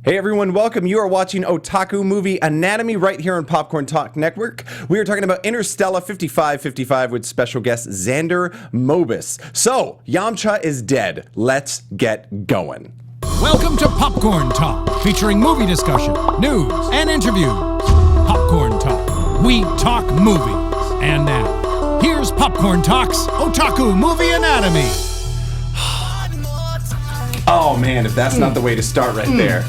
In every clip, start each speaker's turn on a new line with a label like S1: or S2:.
S1: Hey everyone, welcome. You are watching Otaku Movie Anatomy right here on Popcorn Talk Network. We are talking about Interstella 5555 with special guest Xander Mobus. So, Yamcha is dead. Let's get going.
S2: Welcome to Popcorn Talk, featuring movie discussion, news, and interviews. Popcorn Talk. We talk movies. And now, here's Popcorn Talk's Otaku Movie Anatomy.
S1: Oh man, if that's not the way to start right there.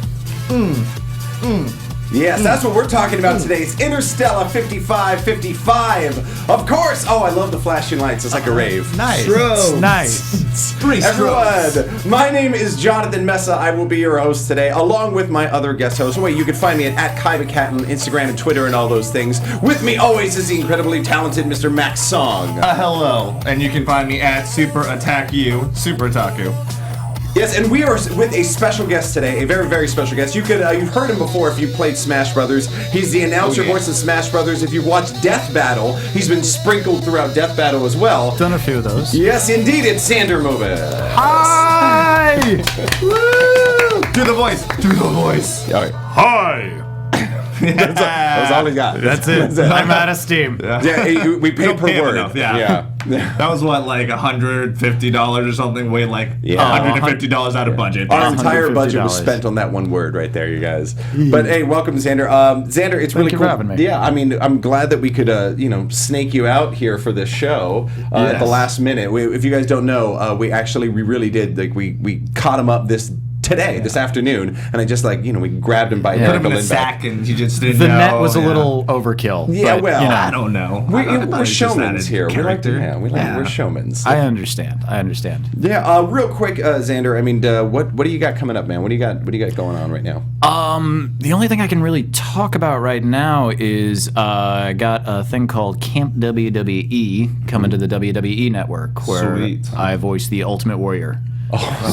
S1: Yes, that's what we're talking about today. It's Interstella 5555. Of course. Oh, I love the flashing lights. It's like a rave.
S2: Nice.
S3: Strobes.
S2: Nice.
S1: Everyone, my name is Jonathan Meza. I will be your host today, along with my other guest hosts. Wait, you can find me at KaibaCat on Instagram and Twitter and all those things. With me always is the incredibly talented Mr. Max Song.
S3: Hello, and you can find me at Super Otaku.
S1: Yes, and we are with a special guest today, a very, very special guest. You've heard him before if you played Smash Brothers. He's the announcer voice of Smash Brothers. If you've watched Death Battle, he's been sprinkled throughout Death Battle as well.
S4: Done a few of those.
S1: Yes, indeed, it's Xander Mobus.
S4: Hi!
S3: Woo! Do the voice.
S1: All right.
S4: Hi!
S1: That's all he got.
S4: That's it. I'm out of steam.
S1: Yeah, we pay per word.
S3: Enough, yeah. That was what, like $150 or something? Way like $150 out of budget.
S1: Our entire budget was spent on that one word right there, you guys. But hey, welcome, Xander. Xander, it's really
S4: Thank you
S1: cool.
S4: for having me.
S1: Yeah, I mean, I'm glad that we could, snake you out here for this show at the last minute. If you guys don't know, we really did. Like, we caught him up this afternoon, and I just we grabbed him by
S3: put him in a sack, and you just didn't
S4: The
S3: know.
S4: net was a little overkill.
S1: Yeah,
S4: but,
S1: well,
S3: I don't know.
S1: We're showmans here.
S3: Character.
S1: We're showmans.
S4: I understand.
S1: Yeah, real quick, Xander. I mean, what do you got coming up, man? What do you got going on right now?
S4: The only thing I can really talk about right now is I got a thing called Camp WWE coming to the WWE network, where I voice the Ultimate Warrior.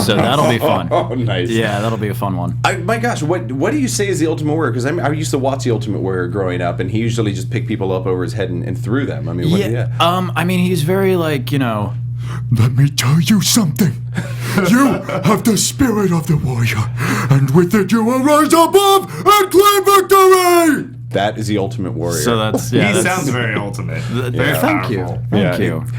S4: So that'll be fun.
S1: Oh, nice.
S4: Yeah, that'll be a fun one.
S1: My gosh, what do you say is the Ultimate Warrior? Because I used to watch the Ultimate Warrior growing up, and he usually just picked people up over his head and threw them. I mean,
S4: he's very like,
S5: Let me tell you something. You have the spirit of the warrior, and with it you will rise above and claim victory!
S1: That is the Ultimate Warrior.
S4: So that's
S3: he sounds very ultimate. Very
S4: Thank you.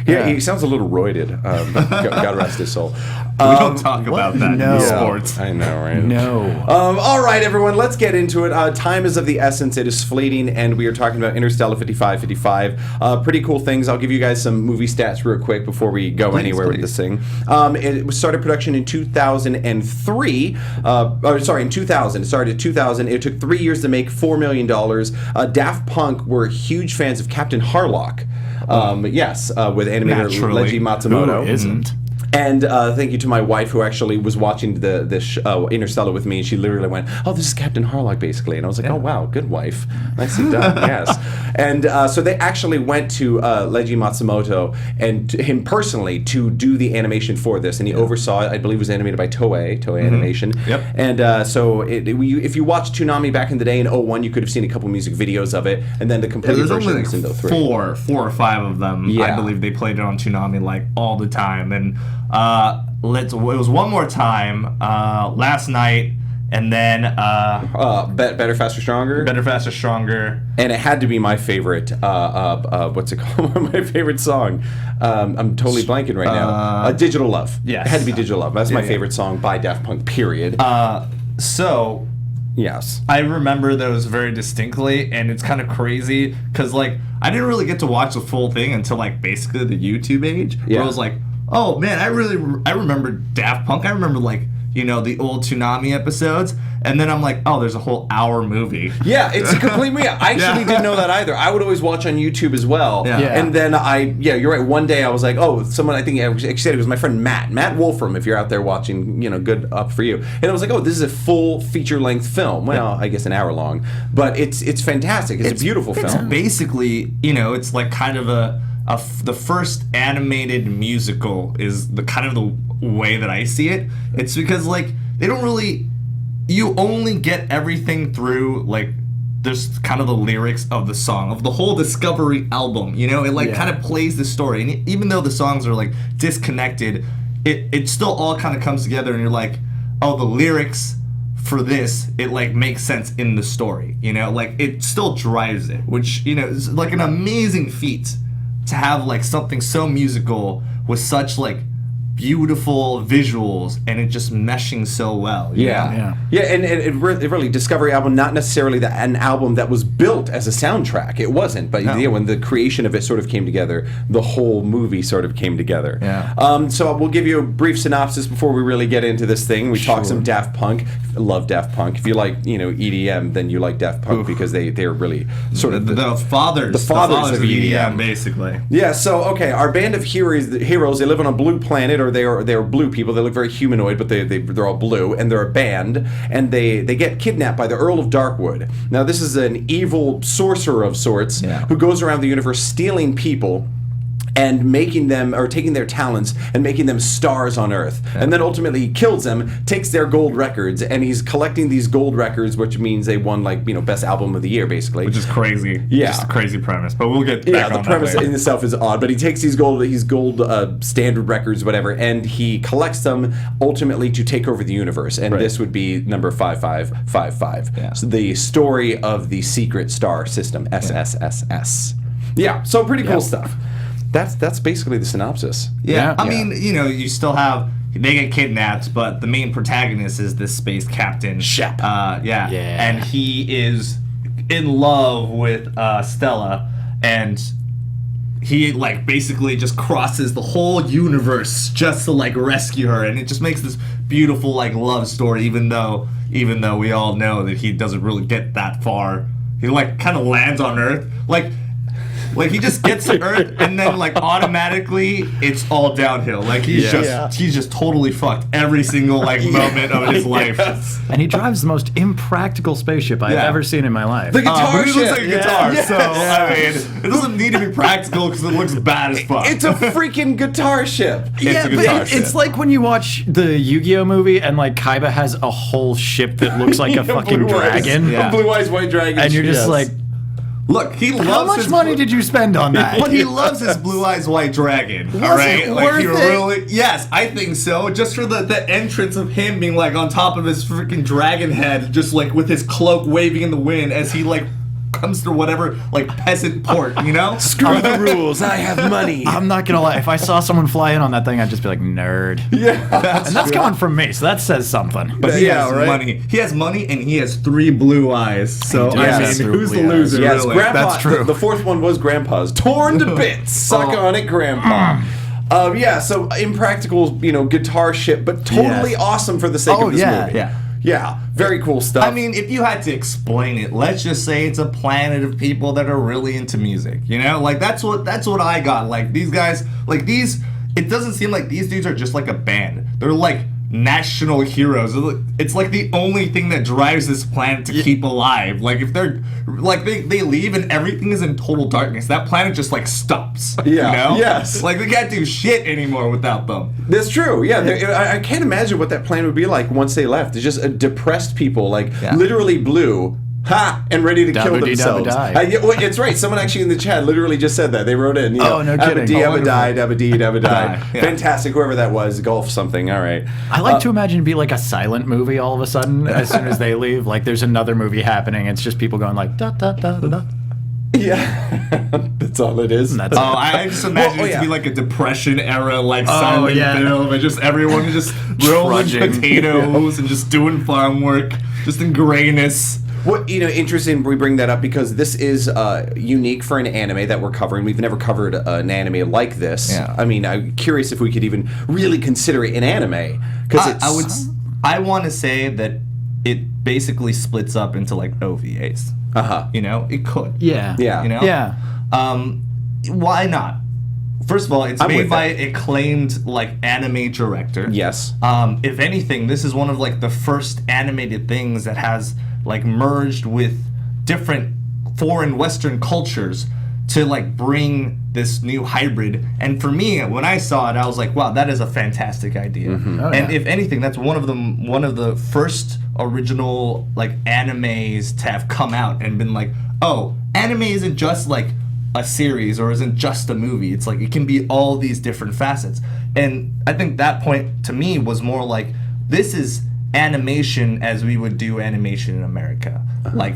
S1: He sounds a little roided. God rest his soul.
S3: We don't talk about that in sports.
S1: I know, right?
S4: No.
S1: All right, everyone, let's get into it. Time is of the essence. It is fleeting, and we are talking about Interstellar 5555. Pretty cool things. I'll give you guys some movie stats real quick before we go anywhere with this thing. It started production in 2003. In 2000. It started in 2000. It took 3 years to make $4 million. Daft Punk were huge fans of Captain Harloff. With animator Leiji Matsumoto.
S4: Who isn't?
S1: And thank you to my wife, who actually was watching the Interstellar with me, and she literally went, "Oh, this is Captain Harloff, basically." And I was like, "Oh, wow, good wife, nicely done." Yes. And so they actually went to Leiji Matsumoto and to him personally to do the animation for this, and he oversaw it. I believe it was animated by Toei Animation.
S3: Yep.
S1: And if you watched Toonami back in the day in 2001, you could have seen a couple music videos of it, and then the complete version was in 2003.
S3: Four or five of them. I believe they played it on Toonami like all the time, and. It was one more time last night, and then
S1: Better, Faster, Stronger.
S3: Better, Faster, Stronger,
S1: and it had to be my favorite. What's it called? My favorite song. I'm totally blanking right now. Digital Love.
S3: Yes,
S1: it had to be Digital Love. That's my favorite song by Daft Punk. Period.
S3: So.
S1: Yes.
S3: I remember those very distinctly, and it's kind of crazy because I didn't really get to watch the full thing until basically the YouTube age. Where I was like, oh man, I remember Daft Punk. I remember the old Toonami episodes, and then I'm like, oh, there's a whole hour movie.
S1: Yeah, it's a complete movie. I actually didn't know that either. I would always watch on YouTube as well.
S3: Yeah.
S1: And then you're right. One day I was like, oh, someone, I think I said it was my friend Matt Wolfram, if you're out there watching, good up for you. And I was like, oh, this is a full feature-length film. Well, I guess an hour long, but it's fantastic. It's a beautiful film.
S3: It's basically, it's kind of the first animated musical is the kind of the way that I see it. It's because they don't really, you only get everything through there's kind of the lyrics of the song of the whole Discovery album. It kind of plays the story, and even though the songs are disconnected, it still all kind of comes together, and you're like, oh, the lyrics for this, it like makes sense in the story, you know, like it still drives it, which, you know, is like an amazing feat to have like something so musical with such like beautiful visuals and it just meshing so well.
S1: And it really Discovery album, not necessarily an album that was built as a soundtrack. It wasn't, but when the creation of it sort of came together, the whole movie sort of came together. So we'll give you a brief synopsis before we really get into this thing. We talk some Daft Punk. I love Daft Punk. If you like, EDM, then you like Daft Punk because they're really sort of
S3: the fathers of EDM, basically.
S1: Yeah. So our band of heroes. They live on a blue planet. Or they're blue people. They look very humanoid, but they're all blue, and they're a band, and they get kidnapped by the Earl of Darkwood. Now, this is an evil sorcerer of sorts who goes around the universe stealing people and making them, or taking their talents and making them stars on Earth. And then ultimately he kills them, takes their gold records, and he's collecting these gold records, which means they won best album of the year, basically.
S3: Which is crazy.
S1: Yeah.
S3: Just a crazy premise, but we'll get back on that.
S1: The premise in itself is odd, but he takes these gold standard records, whatever, and he collects them ultimately to take over the universe. And this would be number 5555. Yeah. So the story of the secret star system, SSSS. Yeah, so pretty cool stuff. That's basically the synopsis.
S3: I mean, you still have, they get kidnapped, but the main protagonist is this space captain.
S1: Shep.
S3: And he is in love with Stella, and he like basically just crosses the whole universe just to like rescue her, and it just makes this beautiful like love story, even though we all know that he doesn't really get that far. He like kind of lands on Earth, like he just gets to Earth and then like automatically it's all downhill. Like he's just totally fucked every single like moment of his life.
S4: And he drives the most impractical spaceship I've ever seen in my life.
S1: The guitar
S3: ship. It looks like a guitar, so I mean, it doesn't need to be practical because it looks bad as fuck.
S1: It's a freaking guitar ship.
S4: It's like when you watch the Yu-Gi-Oh movie and like Kaiba has a whole ship that looks like a fucking dragon.
S1: A blue eyes white dragon.
S4: And you're just like,
S3: look, he loves
S4: how much money did you spend on that?
S3: But he loves his Blue Eyes White Dragon. All right, like he really. Yes, I think so. Just for the entrance of him being like on top of his freaking dragon head, just like with his cloak waving in the wind as he like comes through whatever like peasant port, you know?
S1: Screw the rules. I have money.
S4: I'm not gonna lie. If I saw someone fly in on that thing, I'd just be like, nerd.
S1: Yeah,
S4: that's coming from me, so that says something.
S3: But he has money. He has money, and he has 3 blue eyes. So I mean, who's the loser?
S1: Yes,
S3: really?
S1: Grandpa,
S4: that's true.
S1: The fourth one was Grandpa's torn to bits. Suck on it, Grandpa. So impractical, guitar ship, but totally awesome for the sake of this movie. Yeah, very cool stuff.
S3: I mean, if you had to explain it, let's just say it's a planet of people that are really into music. Like that's what I got. Like these guys, like these. It doesn't seem like these dudes are just like a band. They're like national heroes. It's like the only thing that drives this planet to keep alive. Like if they're like they leave and everything is in total darkness, that planet just like stops.
S1: Yes.
S3: Like they can't do shit anymore without them.
S1: That's true. Yeah, I can't imagine what that planet would be like once they left. It's just a depressed people, literally blue. And ready to kill themselves. It's right. Someone actually in the chat literally just said that. They wrote in.
S4: No kidding.
S1: Die. Fantastic. Whoever that was, golf something. All right.
S4: I like to imagine it'd be like a silent movie all of a sudden as soon as they leave. Like there's another movie happening. It's just people going like da da da da da.
S1: Yeah, that's all it is.
S3: I just imagine it to be like a Depression era, like silent film, and just everyone just rolling potatoes and just doing farm work, just in grayness.
S1: What interesting we bring that up because this is unique for an anime that we're covering. We've never covered an anime like this.
S3: Yeah.
S1: I mean, I'm curious if we could even really consider it an anime because
S3: I want to say that it basically splits up into like OVAs. It could.
S1: Yeah.
S3: Why not? First of all, it's made by acclaimed like anime director.
S1: Yes.
S3: If anything, this is one of like the first animated things that has like merged with different foreign Western cultures to like bring this new hybrid. And for me, when I saw it, I was like, wow, that is a fantastic idea. Mm-hmm. If anything, that's one of the first original like animes to have come out and been like, oh, anime isn't just like a series or isn't just a movie. It's like it can be all these different facets. And I think that point to me was more like, this is animation as we would do animation in America. Like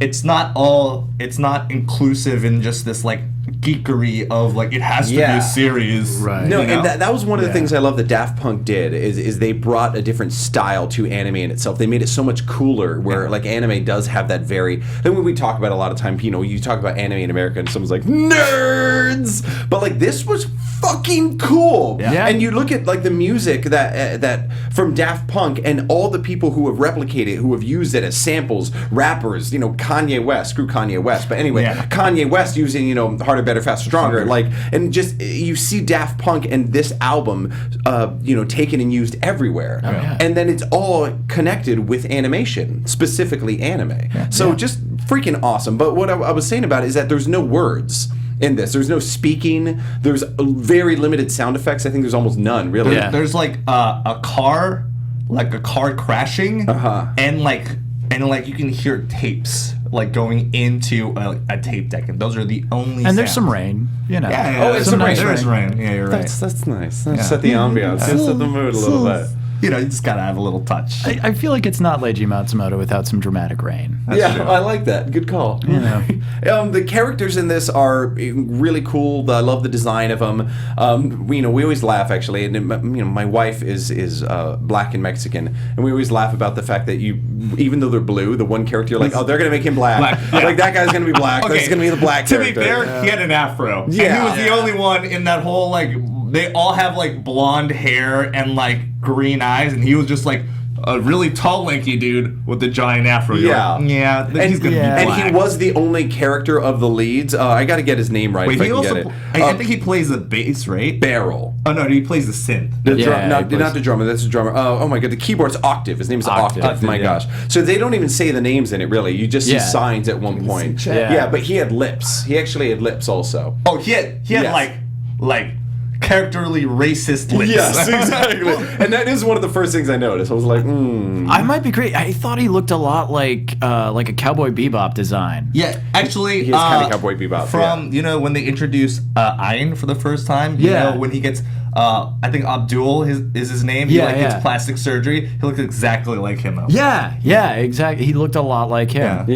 S3: it's not inclusive in just this like geekery of like it has to be a series.
S4: Right.
S1: No,
S3: you know?
S1: and that was one of the things I love that Daft Punk did is they brought a different style to anime in itself. They made it so much cooler where like anime does have that very, and when we talk about it a lot of time, you know, you talk about anime in America and someone's like, nerds! But like this was fucking cool.
S4: Yeah.
S1: And you look at like the music that from Daft Punk and all the people who have replicated, who have used it as samples, rappers, you know, Kanye West, screw Kanye West, but anyway, Kanye West using, you know, Harder, Better, Faster, Stronger, like, and just you see Daft Punk and this album, you know, taken and used everywhere, and then it's all connected with animation, specifically anime. So just freaking awesome. But what I was saying about it is that there's no words in this. There's no speaking. There's very limited sound effects. I think there's almost none, really.
S3: There's like a car crashing, and like you can hear tapes like going into a tape deck, and those are the only.
S4: And there's
S3: sounds.
S4: some rain, you know.
S1: Oh, it's some rain.
S3: There's rain. Yeah, you're right.
S1: That's nice. Set the ambiance. Set the mood a little bit.
S3: You know, you just gotta have a little touch.
S4: I feel like it's not Leiji Matsumoto without some dramatic rain.
S3: That's true.
S1: I like that. Good call.
S4: You know.
S1: The characters in this are really cool. I love the design of them. You know, we always laugh actually, and you know, my wife is black and Mexican, and we always laugh about the fact that even though they're blue, the one character, you're like, oh, they're gonna make him black. Like that guy's gonna be black. That's gonna be the black
S3: To
S1: character.
S3: be fair, he had an afro.
S1: Yeah.
S3: And he was the only one in that whole like. They all have like blonde hair and like green eyes, and he was just like a really tall, lanky dude with a giant afro. You're like, he's gonna be black.
S1: And he was the only character of the leads. I got to get his name right.
S3: Wait,
S1: if I
S3: he
S1: can
S3: also.
S1: get it.
S3: I think he plays the bass, right?
S1: Barrel.
S3: Oh no, he plays the synth.
S1: Not the drummer. That's the drummer. Oh my god, the keyboard's Octave. His name is Octave. My gosh. So they don't even say the names in it really. You just see signs at one point. Yeah, but he had lips. He actually had lips also.
S3: Oh, he had like characterly racist lips.
S1: Yes, exactly. And that is one of the first things I noticed. I was like,
S4: I might be great. I thought he looked a lot like a Cowboy Bebop design.
S3: Yeah, actually,
S1: he is kind of Cowboy Bebop.
S3: From you know when they introduce Ayn for the first time. You know when he gets. I think Abdul is his name. He gets plastic surgery. He looks exactly like him.
S4: Yeah, exactly. He looked a lot like him.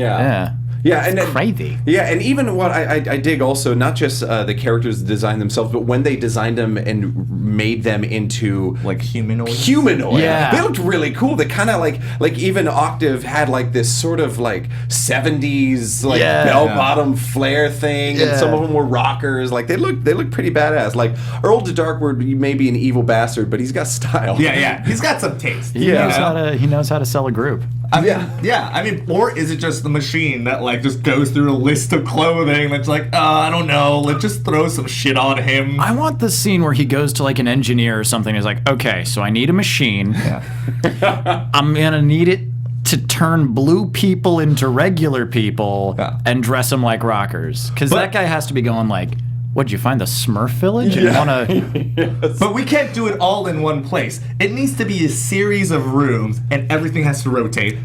S1: Yeah, and
S4: crazy.
S1: Yeah, and even what I dig also, not just the characters design themselves, but when they designed them and made them into
S3: like humanoid.
S4: Yeah,
S1: they looked really cool. They kind of like even Octave had like this sort of like 70s like bell-bottom flare thing, and some of them were rockers. Like they look pretty badass. Like Earl to Darkwood may be an evil bastard, but he's got style.
S3: Yeah, he's got some taste.
S4: He knows how to sell a group.
S3: I mean, or is it just the machine that like just goes through a list of clothing that's like, I don't know, let's just throw some shit on him.
S4: I want the scene where he goes to like an engineer or something. He's like, okay, so I need a machine. I'm gonna need it to turn blue people into regular people and dress them like rockers, because that guy has to be going like, what'd you find, the Smurf Village? And wanna...
S3: But we can't do it all in one place. It needs to be a series of rooms, and everything has to rotate.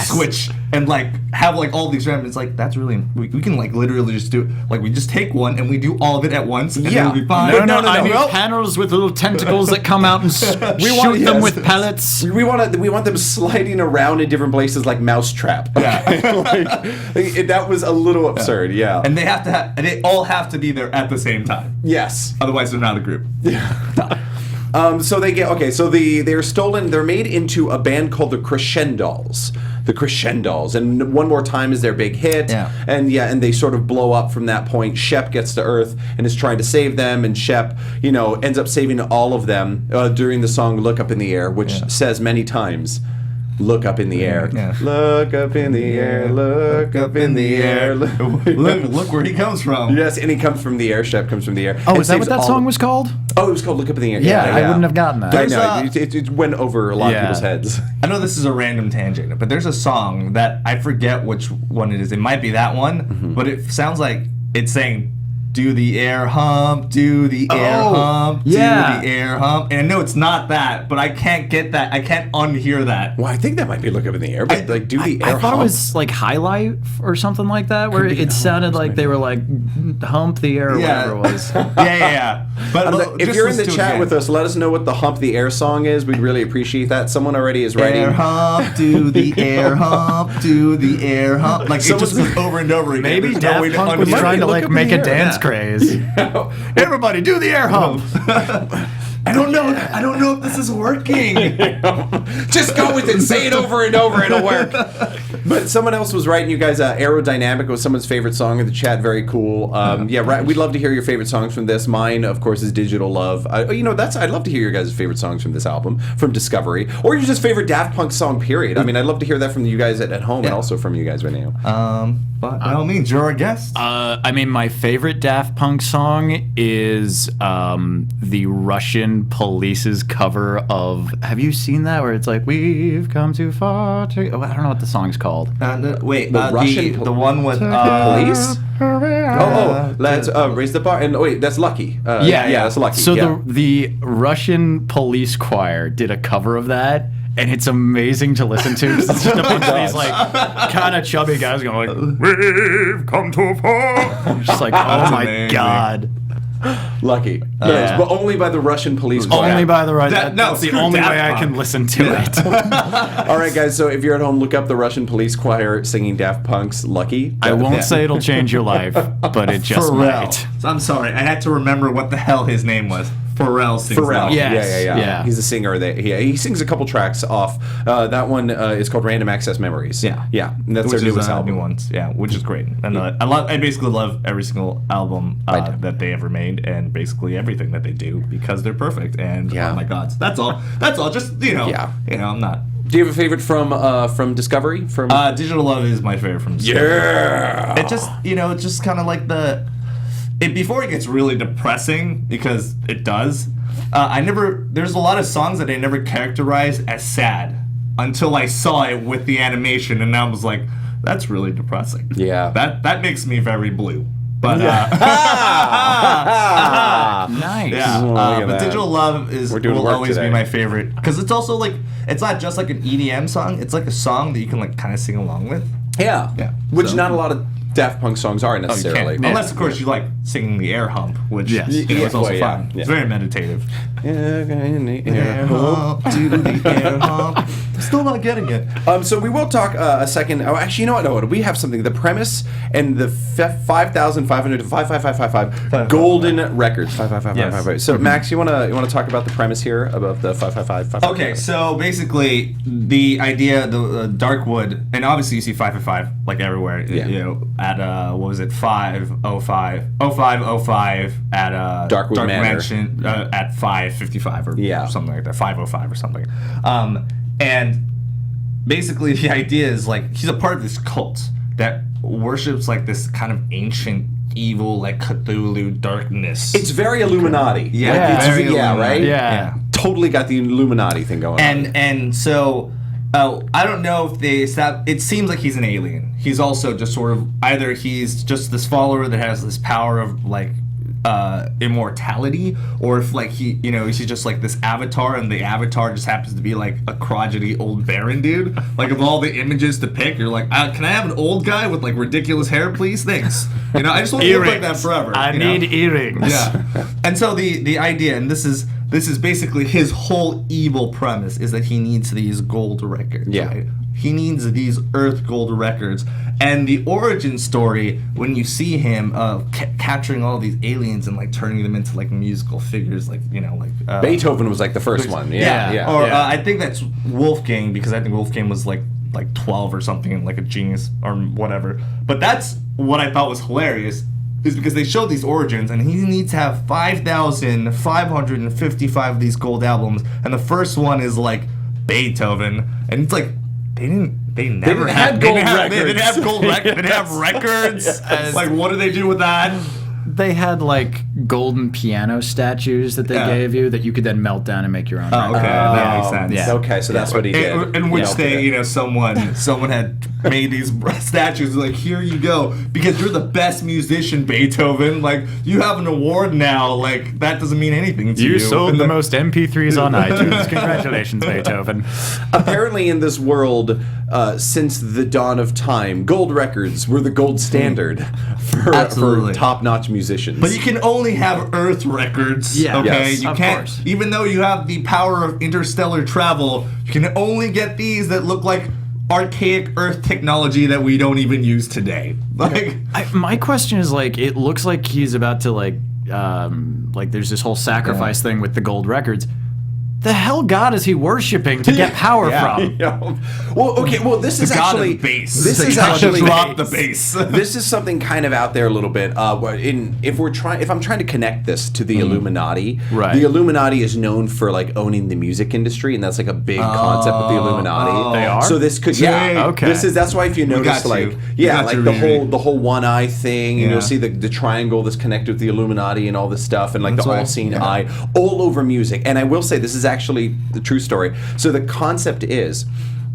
S3: Switch and like have like all these random. It's like that's really we can like literally just do it. Like we just take one and we do all of it at once, and then we'll be fine.
S4: No. I need panels with little tentacles that come out and shoot them with pellets.
S1: We want them sliding around in different places like Mousetrap. That was a little absurd. Yeah.
S3: And they all have to be there at the same time.
S1: Yes.
S3: Otherwise, they're not a group.
S1: So they get they're stolen. They're made into a band called the Crescendos. The Crescendos, and One More Time is their big hit. And they sort of blow up from that point. Shep gets to Earth and is trying to save them, and Shep, ends up saving all of them during the song "Look Up in the Air," which says many times, "Look up in the air, look up in the air, look up in the air."
S3: Look where he comes from.
S1: Yes, and he comes from the air. Shep comes from the air.
S4: Oh, is that what that song was called?
S1: Oh, it was called "Look Up in the Air."
S4: Yeah, I wouldn't have gotten that.
S1: I know it went over a lot of people's heads.
S3: I know this is a random tangent, but there's a song that I forget which one it is. It might be that one, but it sounds like it's saying do the air hump, do the air hump, do the air hump. And I know it's not that, but I can't get that. I can't unhear that.
S1: Well, I think that might be Look Up in the Air, but like do the air
S4: I thought
S1: hump.
S4: it was like Highlight or something like that, where it sounded like they were like hump the air or whatever it was.
S3: Yeah. But
S1: if you're in the chat with us, let us know what the Hump the Air song is. We'd really appreciate that. Someone already is writing.
S3: Air hump, do the air hump, do the air hump. Like it just goes over and over again.
S4: Maybe
S3: There's no way
S4: Daft
S3: to
S4: Punk was
S3: unhear
S4: trying
S3: it.
S4: to
S1: Look
S4: like
S1: up in
S4: make
S1: the
S4: a
S1: air.
S4: dance craze. Everybody do the air hump.
S3: I don't know if this is working.
S1: Just go with it. Say it over and over. It'll work. But someone else was writing, you guys, Aerodynamic was someone's favorite song in the chat. Very cool. We'd love to hear your favorite songs from this. Mine, of course, is Digital Love. I'd love to hear your guys' favorite songs from this album, from Discovery, or your just favorite Daft Punk song, period. I mean, I'd love to hear that from you guys at home and also from you guys right now.
S3: But by all means, you're our guest.
S4: I mean, my favorite Daft Punk song is the Russian Police's cover of. Have you seen that? Where it's like, we've come too far to. Oh, I don't know what the song's called.
S3: The one with
S1: Police? Let's raise the bar. And wait, that's Lucky. That's Lucky.
S4: So the Russian police choir did a cover of that. And it's amazing to listen to because it's just a bunch of these like kind of chubby guys going like, "We've come too far." Just like, oh my
S3: amazing.
S4: God.
S1: Lucky. Yes, but only by the Russian police choir.
S4: Only by the right. That's the
S3: screw
S4: only
S3: Daft
S4: way I
S3: Punk.
S4: can listen to it.
S1: All right, guys. So if you're at home, look up the Russian police choir singing Daft Punk's "Lucky."
S4: I won't say it'll change your life, but it just
S3: Pharrell.
S4: might.
S3: I'm sorry, I had to remember what the hell his name was. Pharrell sings
S1: Pharrell.
S3: that.
S4: Yes.
S1: Yeah. He's a singer. He sings a couple tracks off. That one is called "Random Access Memories."
S3: Yeah.
S1: And that's
S3: Which
S1: their
S3: is
S1: newest album.
S3: new ones, which is great. And I basically love every single album that they ever made, and basically everything that they do because they're perfect. And oh my God, that's all. Just I'm not.
S1: Do you have a favorite from Discovery? From
S3: Digital Love is my favorite from Discovery.
S1: Yeah.
S3: It just it's just kind of like before it gets really depressing, because it does. There's a lot of songs that I never characterized as sad until I saw it with the animation, and I was like, that's really depressing.
S1: Yeah.
S3: That makes me very blue. But
S4: Nice.
S3: yeah.
S1: Look at
S3: But
S1: that.
S3: Digital Love will
S1: work
S3: always
S1: today.
S3: be my favorite, because it's also like, it's not just like an EDM song. It's like a song that you can like kind of sing along with.
S1: Yeah. Which
S3: So-
S1: not a lot of Daft Punk songs are necessarily.
S3: Unless, of course, you like singing the air hump, which
S4: Yes.
S3: is also
S1: Well,
S3: fun.
S1: yeah.
S3: It's very meditative.
S1: Yeah.
S3: hump, do the air hump. Still not getting it.
S1: So we will talk a second. Oh, actually, you know what? No, we have something. The premise and the 5,500 to 55555 golden records. 55555. So Max, you wanna talk about the premise here about the 55555?
S3: Okay, so basically the idea, the Darkwood, and obviously you see 555 like everywhere.
S1: Yeah.
S3: You know, at what was it, 0505 at
S1: Darkwood
S3: Dark
S1: Manor.
S3: Mansion at 555 or something like that, 505 or something. And basically the idea is like he's a part of this cult that worships like this kind of ancient evil, like Cthulhu darkness.
S1: It's very Illuminati.
S3: Yeah,
S1: Like, it's
S3: very
S1: yeah,
S3: Illuminati.
S1: right?
S4: Yeah.
S1: Totally got the Illuminati thing going on.
S3: And so I don't know if it seems like he's an alien. He's also just sort of, either he's just this follower that has this power of like immortality, or if like he's just like this avatar, and the avatar just happens to be like a crotchety old baron dude. Like, of all the images to pick, you're like, can I have an old guy with like ridiculous hair, please? Thanks. I just want to look like that forever.
S4: I need earrings.
S3: Yeah. And so the idea, and this is basically his whole evil premise, is that he needs these gold records.
S1: Yeah.
S3: Right? He needs these Earth gold records. And the origin story, when you see him capturing all these aliens and like turning them into like musical figures, like
S1: Beethoven was like the first one. Yeah.
S3: Or I think that's Wolfgang, because I think Wolfgang was like 12 or something, and like a genius or whatever. But that's what I thought was hilarious, is because they showed these origins, and he needs to have 5,555 of these gold albums, and the first one is like Beethoven, and it's like they didn't have gold records. They didn't have gold records. They didn't have records. Like, what do they do with that?
S4: They had like golden piano statues that they gave you that you could then melt down and make your own.
S3: Oh, okay, that makes sense.
S4: Yeah.
S1: Okay, so that's what he did.
S3: In which someone had made these statues like, here you go, because you're the best musician, Beethoven. Like, you have an award now. Like, that doesn't mean anything to you.
S4: You sold the most MP3s on iTunes. Congratulations, Beethoven.
S1: Apparently, in this world, since the dawn of time, gold records were the gold standard for top-notch musicians.
S3: But you can only have Earth records.
S4: Yeah.
S3: Okay.
S4: Yes,
S3: you
S4: of
S3: can't.
S4: course.
S3: Even though you have the power of interstellar travel, you can only get these that look like archaic Earth technology that we don't even use today. Like,
S4: my question is like, it looks like he's about to like there's this whole sacrifice thing with the gold records. The hell god is he worshiping to get power from?
S1: Well, okay. Well, this is actually
S3: bass.
S1: This is actually
S3: drop the bass.
S1: This is something kind of out there a little bit. If I'm trying to connect this to the Illuminati,
S4: Right.
S1: The Illuminati is known for like owning the music industry, and that's like a big concept of the Illuminati.
S4: They are?
S1: So this could,
S4: Okay.
S1: That's why if you notice,
S3: got
S1: like,
S3: you.
S1: like the whole one eye thing, and you'll see the triangle that's connected with the Illuminati and all this stuff, and like the all-seeing eye all over music. And I will say this is actually the true story. So the concept is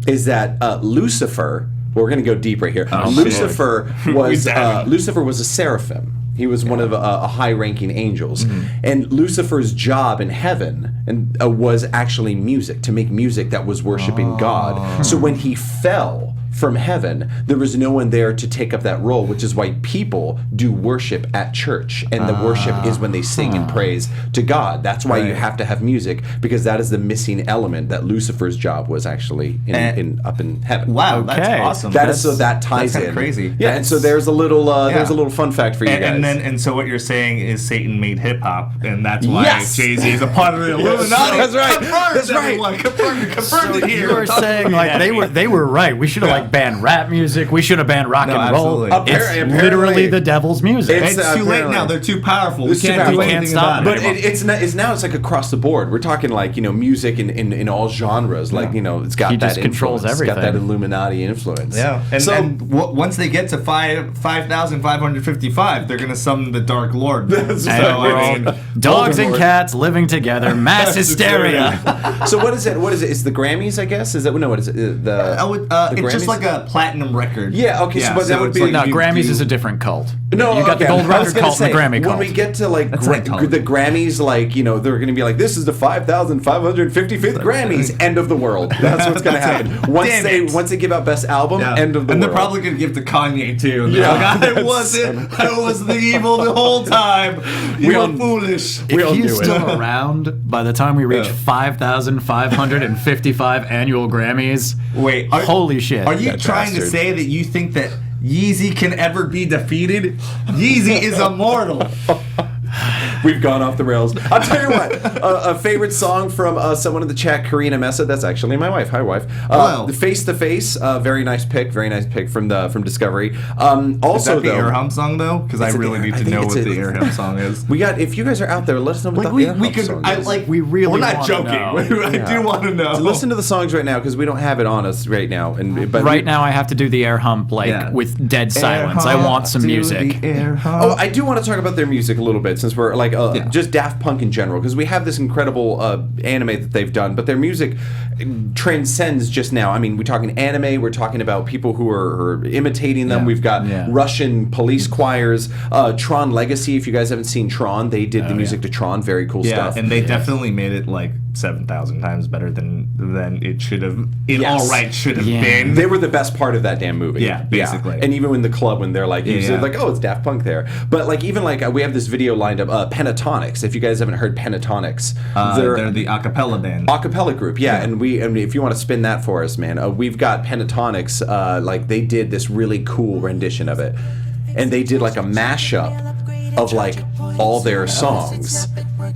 S1: that Lucifer. Well, we're going to go deep right here. Lucifer was a seraphim. He was one of a high-ranking angels, and Lucifer's job in heaven was actually music, to make music that was worshiping God. So when he fell from heaven, there was no one there to take up that role, which is why people do worship at church, and the worship is when they sing and praise to God. That's why you have to have music, because that is the missing element that Lucifer's job was actually up in heaven.
S3: Wow, that's awesome.
S1: That ties in.
S3: Crazy.
S1: Yeah, and so there's a little fun fact for you guys.
S3: And so what you're saying is Satan made hip hop, and that's why Jay-Z is a part of the Illuminati.
S1: That's right.
S3: That's right. Confirmed it here.
S4: You were saying like they were right. We should have banned rap music. We should have banned rock and roll.
S3: Absolutely.
S4: It's literally the devil's music.
S3: It's too late now. They're too powerful. We can't do anything about it.
S1: But it's like across the board. We're talking like music in all genres. Like it's got
S4: He
S1: that
S4: just controls
S1: influence. It's got that
S4: everything.
S1: Illuminati influence.
S3: Yeah. And once they get to 5,555, they're gonna summon the Dark Lord.
S4: Dogs and cats living together, mass hysteria.
S1: So what is it? It's the Grammys, I guess. Is that what is it?
S3: It's just like a platinum record.
S1: Yeah. Okay.
S3: Yeah,
S1: but that would be
S4: No, Grammys is a different cult.
S1: No,
S4: you got the gold record cult and the Grammy cult.
S1: When we get to like
S3: Scientology.
S1: the Grammys, like they're going to be like, this is the 5,555th Grammys. End of the world. That's what's going to happen. Once they give out best album, end of the world.
S3: And they're probably going to give to Kanye too. And I was the evil the whole time. You were foolish.
S4: If he's still around by the time we reach 5,555 annual Grammys,
S3: wait,
S4: holy shit!
S3: Are you trying to say that you think that Yeezy can ever be defeated? Yeezy is immortal.
S1: We've gone off the rails. I'll tell you what. A favorite song from someone in the chat, Karina Meza. That's actually my wife. Hi, wife.
S3: Hello.
S1: Face to Face. Very nice pick. Very nice pick from Discovery.
S3: Also,
S1: Also,
S3: is that the
S1: though,
S3: air hum song though? Because I really need to know what the air hum song is.
S1: we got. If you guys are out there, let us know what the air hum song is.
S4: we really
S3: We're not
S4: wanna
S3: joking.
S4: know.
S3: I do want to know.
S1: So listen to the songs right now because we don't have it on us right now. But
S4: Right now, I have to do the air hump with dead silence. I want some music.
S1: Oh, I do want to talk about their music a little bit since we're like just Daft Punk in general, because we have this incredible anime that they've done, but their music transcends just now. I mean, we're talking anime, we're talking about people who are imitating them. We've got Russian police choirs, Tron Legacy. If you guys haven't seen Tron, they did the music to Tron. Very cool stuff.
S3: And they definitely made it like 7,000 times better than it should have. All right, should have been.
S1: They were the best part of that damn movie.
S3: Yeah, basically.
S1: And even in the club when they're like, like, oh, it's Daft Punk there. But like even like we have this video lined up, Pentatonics. If you guys haven't heard Pentatonics,
S3: they're the acapella band.
S1: Acapella group, and if you want to spin that for us, man, we've got Pentatonics. Like they did this really cool rendition of it, and they did like a mashup of like all their songs.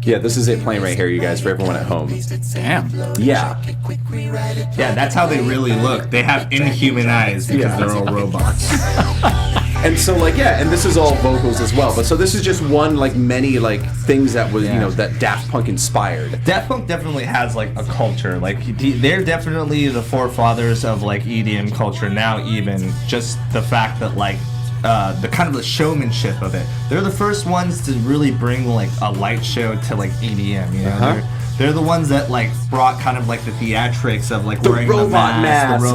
S1: Yeah, this is it playing right here, you guys, for everyone at home.
S4: Damn.
S1: Yeah.
S3: Yeah, that's how they really look. They have inhuman eyes because they're all robots.
S1: And so like and this is all vocals as well. But so this is just one like many like things that was that Daft Punk inspired.
S3: Daft Punk definitely has like a culture. Like they're definitely the forefathers of like EDM culture now. Even just the fact that like the kind of the showmanship of it. They're the first ones to really bring like a light show to like EDM. You know, they're the ones that like brought kind of like the theatrics of like wearing the mask,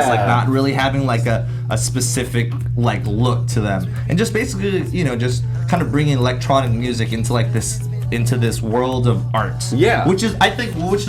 S3: like not really having like a specific like look to them, and just basically just kind of bringing electronic music into like this world of art. Yeah, which is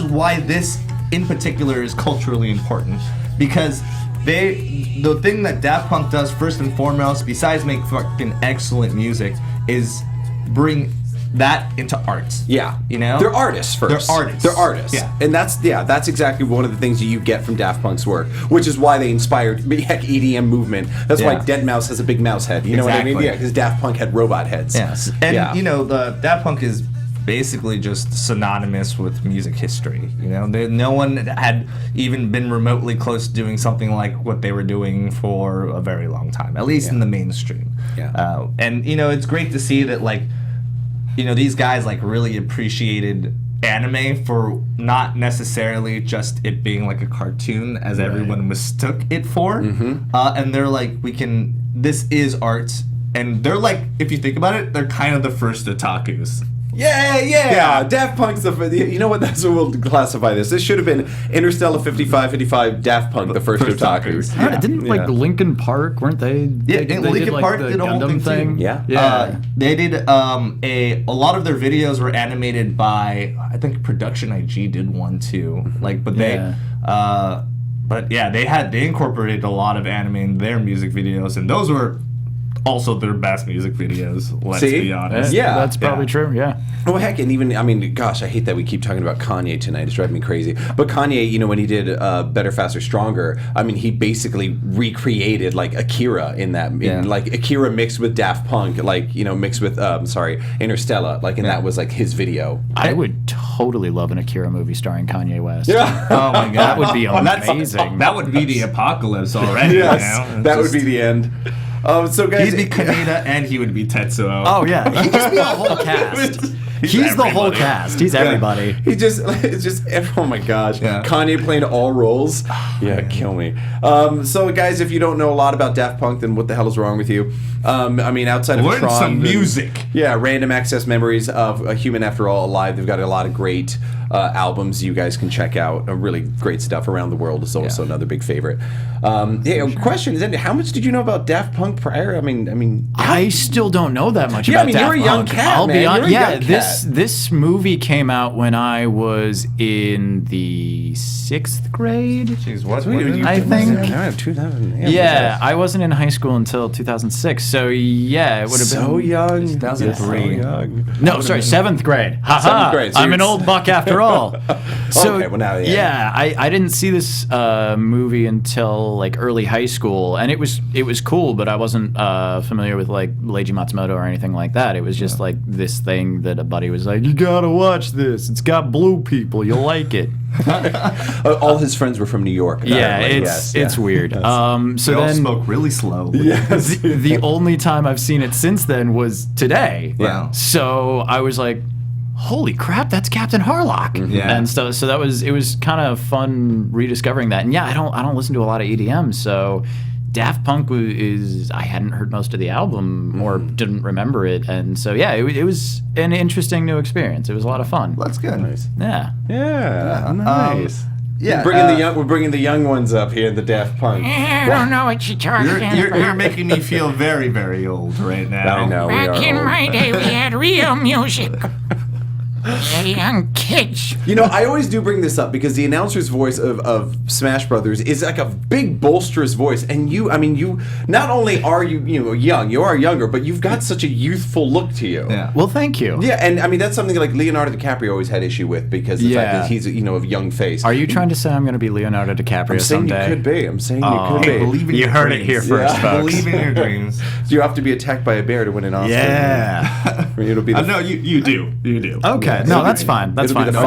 S3: why this in particular is culturally important, because the thing that Daft Punk does first and foremost, besides make fucking excellent music, is bring that into art. Yeah.
S1: They're artists first.
S3: They're artists.
S1: Yeah. And that's exactly one of the things that you get from Daft Punk's work, which is why they inspired EDM movement. That's why Deadmau5 has a big mouse head. You know what I mean? Yeah, because Daft Punk had robot heads.
S3: Yes. And the Daft Punk is basically just synonymous with music history. No one had even been remotely close to doing something like what they were doing for a very long time, at least in the mainstream. Yeah. And it's great to see that like these guys like really appreciated anime for not necessarily just it being like a cartoon as everyone mistook it for. And they're like, this is art. And they're like, if you think about it, they're kind of the first otakus.
S1: Yeah. Daft Punk's you know what? That's what we'll classify this. This should have been Interstella 5555 Daft Punk, the first otakus.
S4: Didn't like Linkin Park? Weren't they?
S3: Linkin Park did a whole thing too.
S1: Yeah.
S3: They did a lot of their videos were animated by, I think Production IG did one too. They incorporated a lot of anime in their music videos, and those were also their best music videos, let's be honest.
S4: Yeah, that's probably true, yeah.
S1: Well, heck, and even, gosh, I hate that we keep talking about Kanye tonight. It's driving me crazy. But Kanye, when he did Better, Faster, Stronger, he basically recreated, like, Akira in that. Like, Akira mixed with Daft Punk, like, mixed with, Interstella. Like, and that was, like, his video.
S4: I would totally love an Akira movie starring Kanye West.
S1: Yeah.
S4: Oh, my God. That would be amazing.
S3: That would be the apocalypse already.
S1: Yes, that would be the end. So guys,
S3: he'd be Kaneda and he would be Tetsuo.
S4: Oh yeah, he'd just be a whole cast. He's the whole cast. He's everybody.
S1: It's just oh my gosh. Yeah. Kanye playing all roles. Kill me. So guys, if you don't know a lot about Daft Punk, then what the hell is wrong with you? Outside of
S3: learn
S1: Tron,
S3: some music.
S1: Random Access Memories of A Human After All Alive. They've got a lot of great albums you guys can check out. Really great stuff. Around the World is also another big favorite. Question is, how much did you know about Daft Punk prior?
S4: I still don't know that much about Daft Punk.
S1: You're a young cat,
S4: I'll be honest.
S1: Young cat.
S4: This movie came out when I was in the 6th grade.
S3: Jeez, what
S4: I think.
S1: 2000.
S4: I wasn't in high school until 2006. So it would have been
S1: so young.
S3: 2003.
S4: No, sorry, 7th grade.
S1: 7th grade. So
S4: I'm an old buck after all. So
S1: okay, well now,
S4: I didn't see this movie until like early high school, and it was cool, but I wasn't familiar with like Leiji Matsumoto or anything like that. It was just like this thing that a buddy was like, you gotta watch this. It's got blue people. You'll like it.
S1: All his friends were from New York.
S4: It's weird.
S3: So they all smoke really slow.
S1: Yes.
S4: The only time I've seen it since then was today.
S1: Wow.
S4: So I was like, holy crap, that's Captain Harlock.
S1: Yeah.
S4: And so it was kind of fun rediscovering that. And I don't listen to a lot of EDM, so Daft Punk I hadn't heard most of the album or didn't remember it, and so it was an interesting new experience. It was a lot of fun.
S3: That's good.
S1: Nice.
S4: Yeah.
S1: Nice. We're bringing the young ones up here, the Daft Punk.
S6: I don't know what you're talking about.
S3: You're making me feel very, very old right now.
S1: I know.
S6: Back in my day, we had real music. Young kids.
S1: I always do bring this up because the announcer's voice of Smash Brothers is like a big bolsterous voice, and you not only are you young, you are younger, but you've got such a youthful look to you.
S4: Yeah. Well, thank you.
S1: Yeah, and that's something like Leonardo DiCaprio always had issue with because the fact that he's a young face.
S4: Are you trying to say I'm going to be Leonardo DiCaprio someday?
S1: I'm saying you could be.
S3: Believe in
S4: you
S3: your
S4: heard
S3: dreams.
S4: it here first, folks.
S3: Believe in your dreams.
S1: So you have to be attacked by a bear to win an Oscar.
S4: Yeah.
S1: It'll be
S3: no, you do.
S4: Okay, no, that's fine. That's
S1: It'll
S4: fine.
S1: be the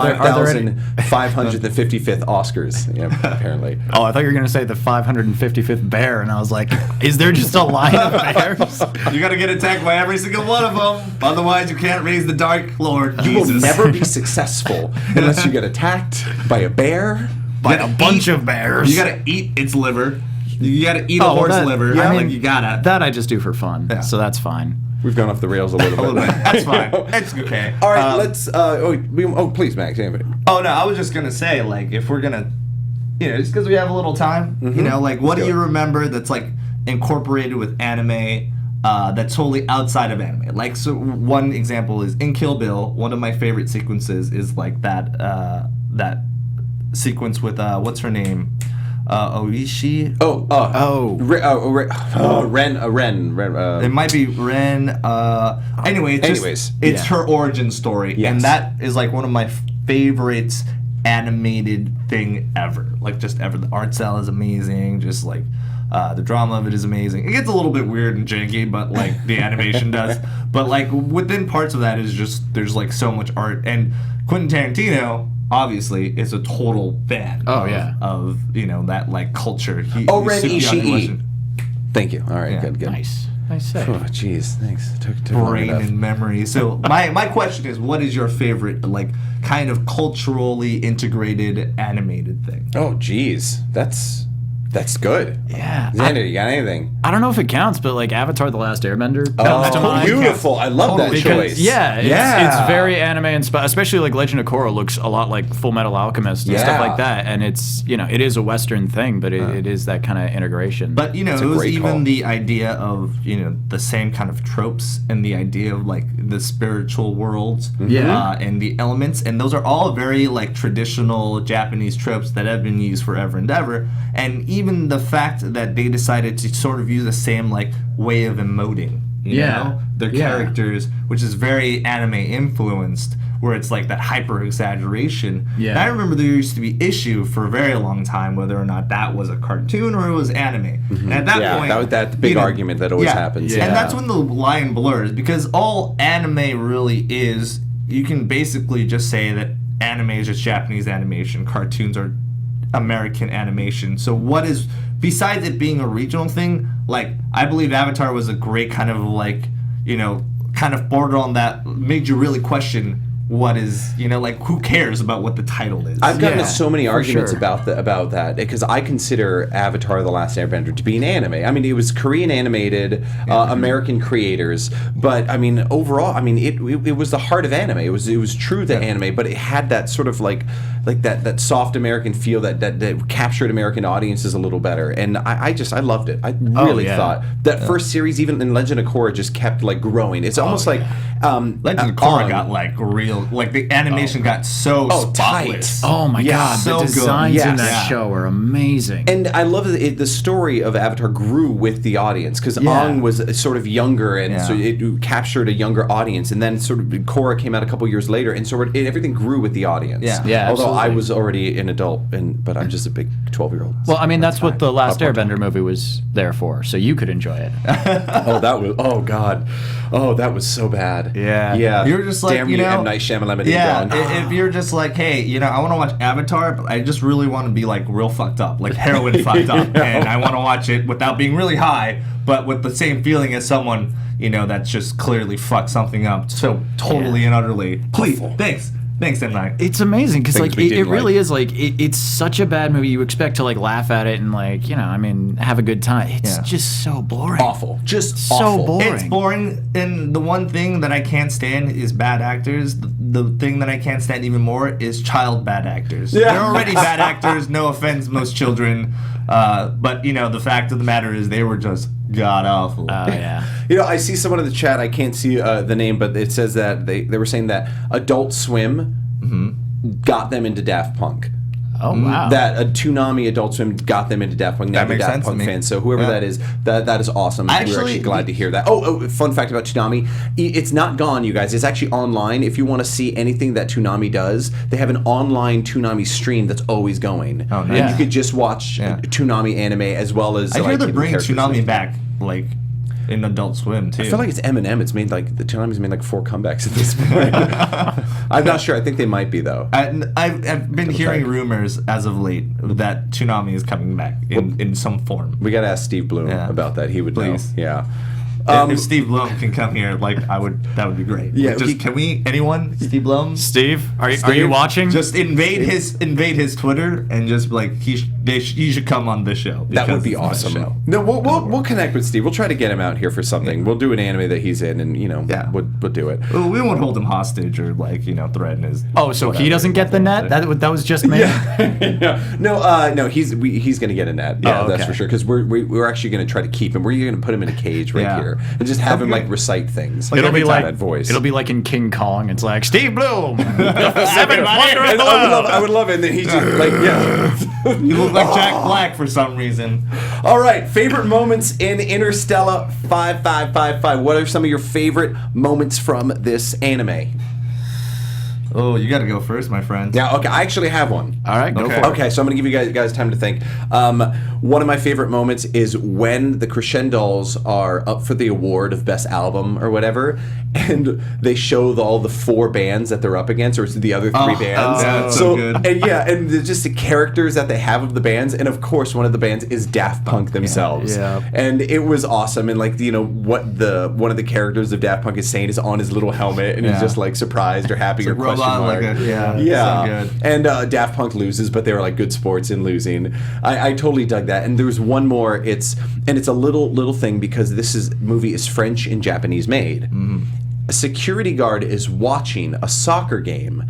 S1: 5,555th Oscars, apparently.
S4: Oh, I thought you were going to say the 555th bear, and I was like, is there just a line of bears?
S3: You got to get attacked by every single one of them. Otherwise, you can't raise the Dark Lord.
S1: You will never be successful unless you get attacked by a bear.
S4: By a bunch of bears.
S3: You got to eat its liver. You gotta eat a horse liver.
S4: I mean,
S3: like you gotta.
S4: That I just do for fun,
S3: Yeah.
S4: so that's fine.
S1: We've gone off the rails a little bit.
S3: That's fine. It's okay.
S1: All right, let's. Please, Max. Anybody?
S3: Oh no, I was just gonna say, like, if we're gonna, just because we have a little time, like, what do you remember that's like incorporated with anime, that's totally outside of anime? Like, so one example is in Kill Bill. One of my favorite sequences is like that sequence with what's her name? Oishi.
S1: Ren.
S3: It might be Ren. Anyway, it's her origin story, and that is like one of my favorites animated thing ever. Like just ever. The art style is amazing. Just like the drama of it is amazing. It gets a little bit weird and janky, but like the animation does. But like within parts of that is just there's like so much art, and Quentin Tarantino obviously is a total fan of that like culture.
S1: Ren Ishii. Thank you. All right, good.
S4: Nice save.
S1: Oh, jeez, thanks. Took
S3: brain and memory. So my question is, what is your favorite like kind of culturally integrated animated thing?
S1: Oh, jeez, that's good.
S4: Yeah.
S1: Xander, you got anything?
S4: I don't know if it counts, but like Avatar: The Last Airbender.
S1: Oh, beautiful! I love that choice.
S4: It's very anime inspired, especially like Legend of Korra looks a lot like Full Metal Alchemist and stuff like that. And it's it is a Western thing, but it is that kind of integration.
S3: But it was even the idea of the same kind of tropes and the idea of like the spiritual worlds, and the elements, and those are all very like traditional Japanese tropes that have been used forever and ever. And even the fact that they decided to sort of use the same like way of emoting, their characters, which is very anime influenced, where it's like that hyper exaggeration. Yeah. And I remember there used to be issue for a very long time whether or not that was a cartoon or it was anime. And at that point,
S1: that was that big argument that always happens.
S3: Yeah. And that's when the line blurs, because all anime really is, you can basically just say that anime is just Japanese animation, cartoons are American animation. So what is, besides it being a regional thing, like I believe Avatar was a great kind of like kind of border on that, made you really question what is, like who cares about what the title is.
S1: I've gotten so many arguments about that because I consider Avatar: The Last Airbender to be an anime. I mean, it was Korean animated, American creators, but I mean, overall, I mean, it was the heart of anime. It was true to anime, but it had that sort of like that soft American feel that captured American audiences a little better, and I loved it. I really thought that first series, even in Legend of Korra, just kept like growing. It's almost like
S3: Legend of Korra got like real. Like the animation got so spotless.
S4: Tight. Oh my god,
S3: so
S4: the designs in that show are amazing.
S1: And I love that the story of Avatar grew with the audience, because Aang was sort of younger, and so it captured a younger audience. And then sort of Korra came out a couple years later, and so everything grew with the audience. Although I was already an adult, but I'm just a big 12-year-old.
S4: Well, I mean, that's what the Last Airbender movie was there for, so you could enjoy it.
S1: That was so bad.
S3: Yeah. You're just like,
S1: damn you, M. Night Shyamalan.
S3: If you're just like, hey, I want to watch Avatar, but I just really want to be like real fucked up, like heroin fucked up, and I want to watch it without being really high, but with the same feeling as someone, that's just clearly fucked something up so totally and utterly. Please, Thanks, M. Night.
S4: It's amazing because like it really is like it's such a bad movie. You expect to like laugh at it and like have a good time. It's just so boring.
S1: Awful. Just
S4: so
S1: awful.
S4: boring.
S3: It's boring, and the one thing that I can't stand is bad actors. The thing that I can't stand even more is child bad actors. They're already bad actors. No offense, most children. But the fact of the matter is they were just god awful.
S4: Oh yeah.
S1: I see someone in the chat. I can't see the name, but it says that they were saying that Adult Swim got them into Daft Punk.
S4: Oh wow!
S1: That Toonami Adult Swim got them into Daft Punk. Now they're Daft Punk fans. So whoever that is awesome. We're actually glad to hear that. Oh, fun fact about Toonami: it's not gone, you guys. It's actually online. If you want to see anything that Toonami does, they have an online Toonami stream that's always going. Oh, nice. And you could just watch Toonami anime as well as.
S3: I hear they're bringing Toonami back, like in Adult Swim too.
S1: I feel like it's Eminem. It's made like the Toonami's made like 4 comebacks at this point. I'm not sure. I think they might be though.
S3: I've been hearing rumors as of late that Toonami is coming back in some form.
S1: We got to ask Steve Bloom about that. He would know. Yeah.
S3: If Steve Bloom can come here, that would be great. Yeah. Can we? Anyone? Steve Bloom?
S4: Steve, are you watching?
S3: Just invade his Twitter and just be like, you should come on this show.
S1: That would be
S3: because it's my show.
S1: awesome. No, we'll connect with Steve. We'll try to get him out here for something. We'll do an anime that he's in, and we'll do it.
S3: Well, we won't hold him hostage or threaten his.
S4: Oh, so he doesn't get the net? That was just me.
S1: Yeah. No, he's gonna get a net. Yeah,
S4: okay.
S1: That's for sure. Because we're actually gonna try to keep him. We're gonna put him in a cage right here and just have him recite things.
S4: It'll be like
S1: that voice.
S4: It'll be like in King Kong. It's like Steve Bloom, the seventh wonder of the
S1: I would love it. And then he's just
S3: You look like Jack Black for some reason.
S1: All right, favorite moments in Interstella 5555. What are some of your favorite moments from this anime?
S3: Oh, you got to go first, my friend.
S1: Yeah, okay, I actually have one.
S4: All right, go for it.
S1: Okay, so I'm going to give you guys time to think. One of my favorite moments is when the Crescendos are up for the award of Best Album or whatever, and they show all the 4 bands that they're up against, or the other 3 bands.
S3: That's so good.
S1: And just the characters that they have of the bands, and of course one of the bands is Daft Punk themselves.
S4: Yeah.
S1: And it was awesome, and what one of the characters of Daft Punk is saying is on his little helmet, and he's just surprised or happy or question mark.
S3: So good.
S1: And Daft Punk loses, but they were good sports in losing. I totally dug that. And there's one more. It's a little thing because this movie is French and Japanese made. Mm-hmm. A security guard is watching a soccer game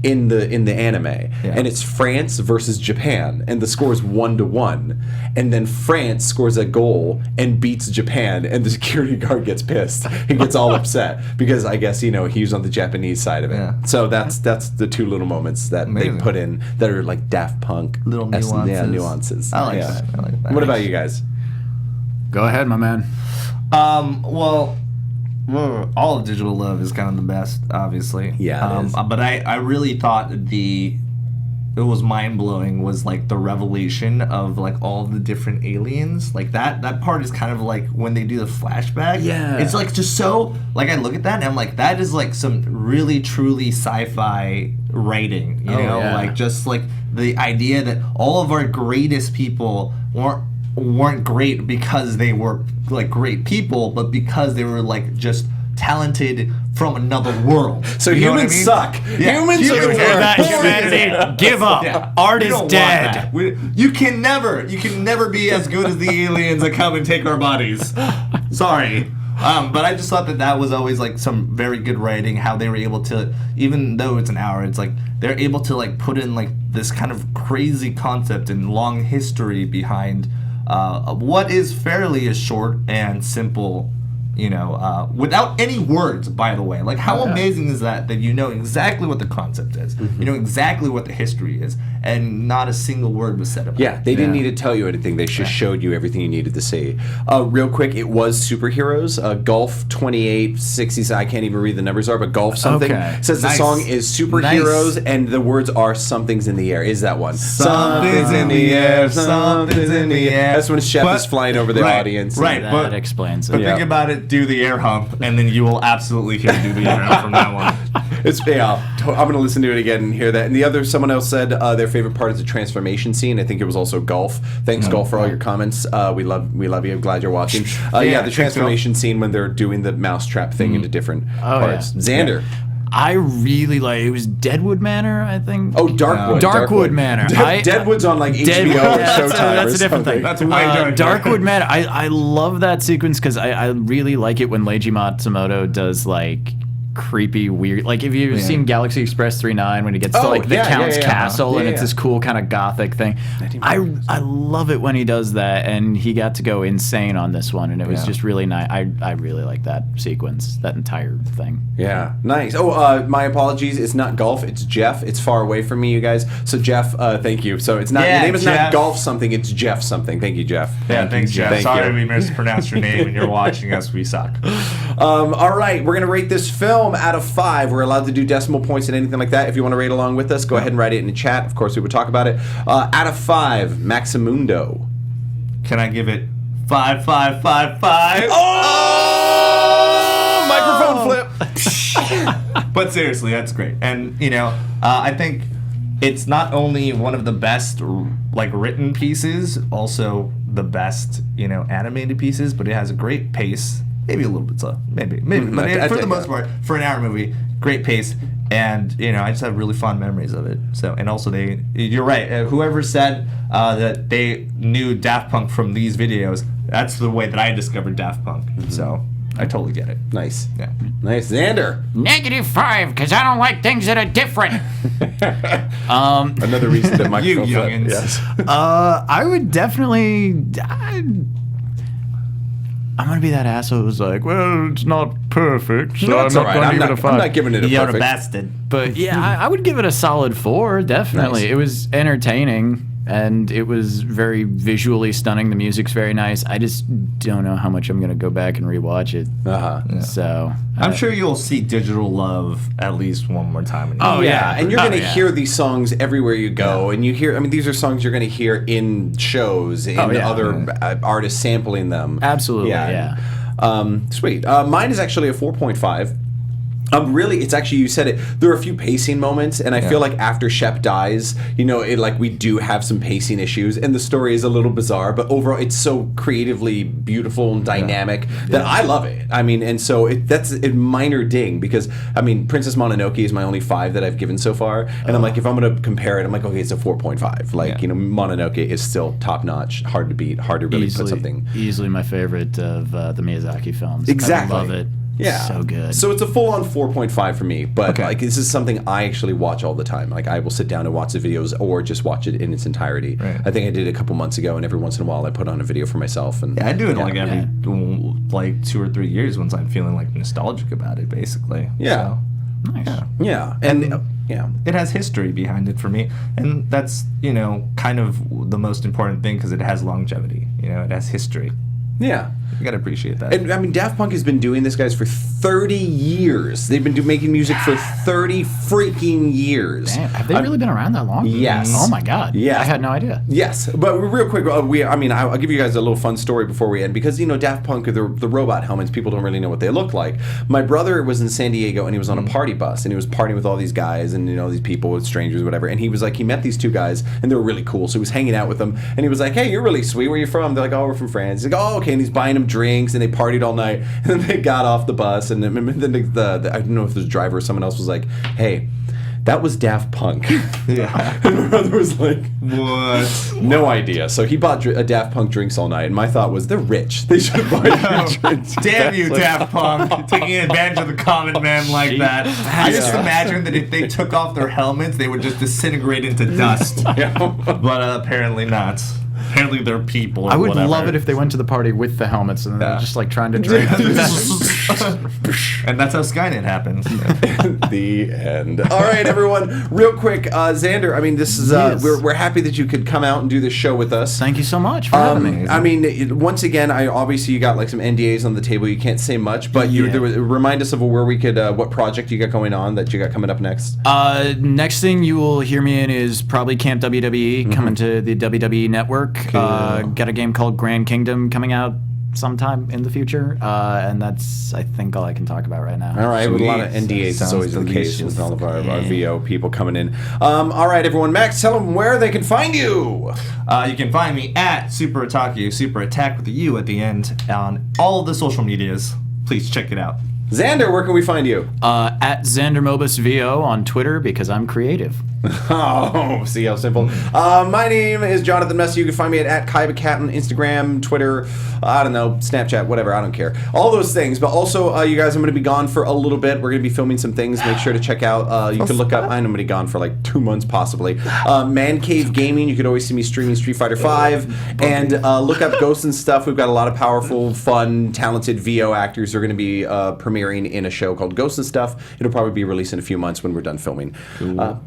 S1: in the anime, and it's France versus Japan, and the score is 1-1, and then France scores a goal and beats Japan, and the security guard gets pissed. He gets all upset because I guess he's on the Japanese side of it. Yeah. So that's the 2 little moments that they put in that are like Daft Punk
S3: little nuances.
S1: Nuances.
S3: I like that.
S1: What about you guys?
S4: Go ahead, my man.
S3: Well, all of Digital Love is kind of the best, obviously.
S1: Yeah, it is.
S3: But I really thought it was mind-blowing was the revelation of all the different aliens. That part is kind of when they do the flashback.
S1: Yeah.
S3: It's just so I look at that and I'm that is some really truly sci-fi writing, you know?
S1: Yeah.
S3: Just the idea that all of our greatest people weren't great because they were great people, but because they were just talented from another world.
S1: So humans suck.
S3: Yeah.
S1: Humans are the worst.
S4: Humanity, give up.
S3: Yeah.
S4: Art
S3: We
S4: is
S3: don't want
S4: dead.
S3: that. You can never be as good as the aliens that come and take our bodies. Sorry. But I just thought that was always some very good writing, how they were able to, even though it's an hour, it's they're able to put in this kind of crazy concept and long history behind what is fairly a short and simple, without any words, by the way. How amazing is that you know exactly what the concept is, you know exactly what the history is, and not a single word was said about it.
S1: Yeah, they didn't need to tell you anything. They just showed you everything you needed to see. Real quick, it was superheroes. Golf 2860, I can't even read the numbers are, but Golf something says the song is superheroes, and the words are something's in the air. Is that one?
S3: Something's in the air, something's in the air.
S1: That's when Chef is flying over the audience.
S3: Right,
S4: That explains it.
S3: But think about it, do the air hump, and then you will absolutely hear do the air hump from that one.
S1: I'm going to listen to it again and hear that. And someone else said their favorite part is the transformation scene. I think it was also Golf. Thanks, Golf, for all your comments. We love you. I'm glad you're watching. The transformation scene when they're doing the mousetrap thing into different parts.
S4: Yeah.
S1: Xander.
S4: I really it was Deadwood Manor, I think.
S1: Oh, Darkwood.
S4: Darkwood Manor.
S1: Deadwood's on HBO or Showtime.
S4: That's a different thing.
S3: That's way darker.
S4: Darkwood Manor. I love that sequence because I really like it when Leiji Matsumoto does creepy, weird. If you've seen Galaxy Express 3.9 when he gets to the Count's castle and it's this cool kind of gothic thing. I love it when he does that, and he got to go insane on this one, and it was just really nice. I really like that sequence, that entire thing.
S1: Yeah, nice. Oh, my apologies. It's not Golf. It's Jeff. It's far away from me, you guys. So Jeff, thank you. So it's not your name is not Golf something. It's Jeff something. Thank you, Jeff.
S3: Thanks, Jeff. Sorry we mispronounced your name, and you're watching us. We suck.
S1: All right, we're gonna rate this film out of 5. We're allowed to do decimal points and anything like that. If you want to rate along with us, go ahead and write it in the chat. Of course, we would talk about it. Out of 5, Maximundo.
S3: Can I give it 5, 5, 5, 5?
S1: Oh! Microphone flip.
S3: But seriously, that's great. And, I think it's not only one of the best, written pieces, also the best, animated pieces, but it has a great pace. maybe a little bit slow, maybe. But for the most part, for an hour movie, great pace, and I just have really fond memories of it. So, and also you're right. Whoever said that they knew Daft Punk from these videos, that's the way that I discovered Daft Punk. So. I totally get it.
S1: Nice.
S3: Yeah.
S1: Nice. Xander.
S6: -5, because I don't like things that are different.
S1: Another reason that microphone
S3: You youngins.
S1: Yes.
S4: I would definitely. I'm gonna be that asshole who's like, well, it's not perfect, so
S1: No,
S4: I'm
S1: it's
S4: not
S1: all
S4: going
S1: right.
S4: to give it a 5.
S1: I'm not giving it a
S3: You're a
S1: perfect.
S3: bastard.
S4: But yeah, I would give it a solid 4. Definitely,
S1: Nice.
S4: it was entertaining and it was very visually stunning. The music's very nice. I just don't know how much I'm gonna go back and rewatch it. So
S3: I'm sure you'll see Digital Love at least one more time.
S1: Oh yeah, and you're
S4: Oh,
S1: going to
S4: yeah.
S1: hear these songs everywhere you go, and you hear. I mean, these are songs you're going to hear in shows, in other artists sampling them.
S4: Absolutely, yeah.
S1: Sweet. Mine is actually a 4.5. Really, it's actually, you said it, there are a few pacing moments, and I feel like after Shep dies, we do have some pacing issues, and the story is a little bizarre, but overall, it's so creatively beautiful and dynamic that I love it. I mean, and so that's a minor ding, because, I mean, Princess Mononoke is my only 5 that I've given so far, and I'm like, if I'm going to compare it, I'm like, okay, it's a 4.5. Like, Mononoke is still top-notch, hard to beat, hard to really put something.
S4: Easily my favorite of the Miyazaki films.
S1: Exactly.
S4: I love it.
S1: Yeah,
S4: so good.
S1: So it's a full-on 4.5 for me, but like this is something I actually watch all the time. Like I will sit down and watch the videos, or just watch it in its entirety.
S3: Right.
S1: I think I did it a couple months ago, and every once in a while I put on a video for myself. And
S3: I do it like every 2 or 3 years once I'm feeling like nostalgic about it, basically.
S1: Yeah.
S3: So,
S4: Nice.
S1: Yeah, and
S3: it has history behind it for me, and that's kind of the most important thing because it has longevity. It has history.
S1: yeah.
S3: You gotta appreciate that.
S1: And I mean, Daft Punk has been doing this, guys, for 30 years. They've been making music for 30 freaking years.
S4: Damn, have they really been around that long?
S1: Yes.
S4: Oh my God.
S1: Yeah.
S4: I had no idea.
S1: Yes, but real quick, I'll give you guys a little fun story before we end, because Daft Punk, the robot helmets, people don't really know what they look like. My brother was in San Diego, and he was on a party bus, and he was partying with all these guys and these people, with strangers, whatever. And he was like, he met these 2 guys, and they were really cool. So he was hanging out with them, and he was like, "Hey, you're really sweet. Where are you from?" They're like, "Oh, we're from France." He's like, "Oh, okay." And he's buying them drinks, and they partied all night. And then they got off the bus, and then the I don't know if the driver or someone else was like, "Hey, that was Daft Punk."
S3: Yeah.
S1: And my brother was like,
S3: What?
S1: no idea. So he bought a Daft Punk drinks all night, and my thought was, they're rich. They should buy drinks.
S3: Damn you, Daft Punk, taking advantage of the common man like that. I just imagine that if they took off their helmets, they would just disintegrate into dust. But apparently not. Apparently they're people. Or
S4: I would
S3: whatever.
S4: love it if they went to the party with the helmets and they're just like trying to drink.
S3: And that's how Skynet happens.
S1: The end. All right, everyone. Real quick, Xander. I mean, this is
S4: Yes.
S1: we're happy that you could come out and do this show with us.
S4: Thank you so much for having me.
S1: I mean, once again, obviously you got like some NDAs on the table. You can't say much, but remind us of where we could, what project you got going on that you got coming up next.
S4: Next thing you will hear me in is probably Camp WWE coming to the WWE network. Got a game called Grand Kingdom coming out sometime in the future, and that's I think all I can talk about right now.
S1: All right, with a lot of
S3: Sweet.
S1: NDAs, it's
S3: Sounds
S1: always the case
S3: delicious.
S1: with all of our VO people coming in. All right, everyone. Max, tell them where they can find you.
S3: You can find me at Super Otaku, Super Attack with a U at the end, on all of the social medias. Please check it out.
S1: Xander, where can we find you?
S4: At Xander Mobus VO on Twitter because I'm creative.
S1: Oh, see how simple. My name is Jonathan Messi. You can find me at KaibaCat on Instagram, Twitter, I don't know, Snapchat, whatever. I don't care. All those things. But also, you guys, I'm going to be gone for a little bit. We're going to be filming some things. Make sure to check out. You can look up. I'm going to be gone for like 2 months possibly. Man Cave Gaming. You could always see me streaming Street Fighter V. And look up Ghosts and Stuff. We've got a lot of powerful, fun, talented VO actors. They're going to be premiering in a show called Ghosts and Stuff. It'll probably be released in a few months when we're done filming.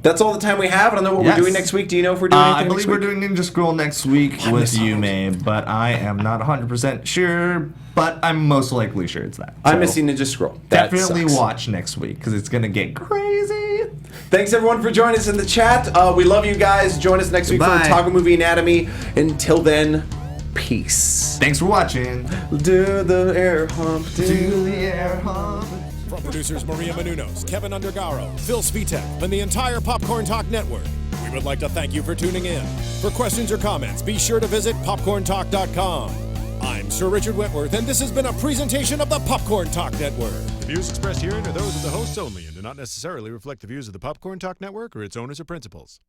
S1: That's all the time we have. I don't know what we're doing next week. Do you know if we're doing anything
S3: I believe
S1: next
S3: we're
S1: week?
S3: doing Ninja Scroll next week with Yume, but I am not 100% sure, but I'm most likely sure it's that.
S1: I'm
S3: So
S1: missing Ninja Scroll. That
S3: definitely
S1: sucks.
S3: watch next week, because it's going to get crazy.
S1: Thanks everyone for joining us in the chat. We love you guys. Join us next week for
S3: Goodbye.
S1: Otaku Movie Anatomy. Until then, peace.
S3: Thanks for watching.
S1: Do the air hump.
S3: Do the air hump.
S2: From producers Maria Menounos, Kevin Undergaro, Phil Svitek, and the entire Popcorn Talk Network, we would like to thank you for tuning in. For questions or comments, be sure to visit popcorntalk.com.
S7: I'm Sir Richard Wentworth, and this has been a presentation of the Popcorn Talk Network.
S8: The views expressed herein are those of the hosts only and do not necessarily reflect the views of the Popcorn Talk Network or its owners or principals.